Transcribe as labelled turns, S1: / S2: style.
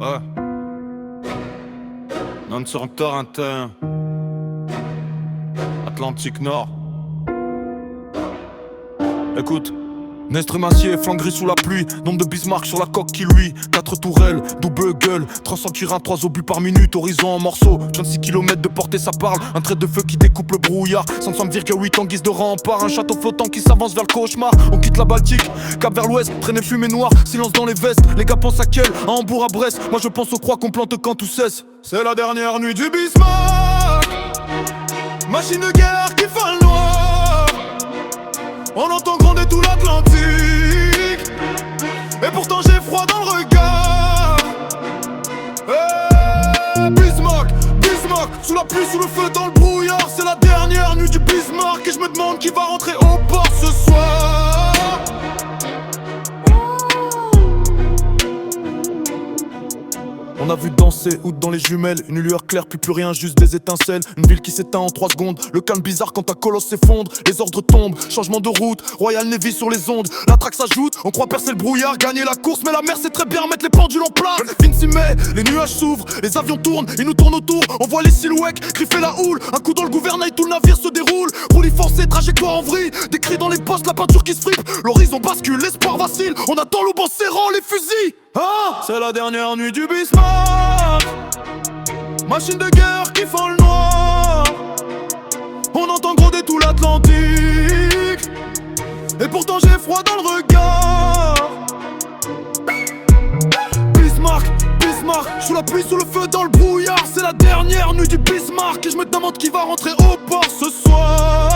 S1: Ouais. Non sur Torrentin. Atlantique Nord. Écoute. Nestre macier, flanc gris sous la pluie. Nombre de Bismarck sur la coque qui lui. 4 tourelles, double gueule. 300 curins, 3 obus par minute. Horizon en morceaux, 26 km de portée ça parle. Un trait de feu qui découpe le brouillard. 500,8 en guise de rempart. Un château flottant qui s'avance vers le cauchemar. On quitte la Baltique, cap vers l'ouest. Traînée fumée noire, silence dans les vestes. Les gars pensent à quel, à Hambourg, à Brest. Moi je pense aux croix qu'on plante quand tout cesse. C'est la dernière nuit du Bismarck. Machine de guerre qui fait le noir. On entend gronder tout l'Atlantique. Et pourtant j'ai froid dans le regard. Bismarck, Bismarck, sous la pluie, sous le feu, dans le brouillard. C'est la dernière nuit du Bismarck. Et je me demande qui va rentrer au port ce soir. On a vu danser août dans les jumelles. Une lueur claire, plus rien, juste des étincelles. Une ville qui s'éteint en 3 secondes. Le calme bizarre quand un colosse s'effondre. Les ordres tombent, changement de route. Royal Navy sur les ondes. La traque s'ajoute, on croit percer le brouillard, gagner la course. Mais la mer sait très bien mettre les pendules en place. Vinci met, les nuages s'ouvrent, les avions tournent, ils nous tournent autour. On voit les silhouettes, griffer la houle. Un coup dans le gouvernail, tout le navire se déroule. Roulis forcé, trajectoire en vrille. Des cris dans les postes, la peinture qui se fripe. L'horizon bascule, l'espoir vacille. On attend l'aube en serrant les fusils. Ah, c'est la dernière nuit du Bismarck. Machine de guerre qui fend le noir. On entend gronder tout l'Atlantique. Et pourtant j'ai froid dans le regard. Bismarck, Bismarck, sous la pluie, sous le feu, dans le brouillard. C'est la dernière nuit du Bismarck. Et je me demande qui va rentrer au port ce soir.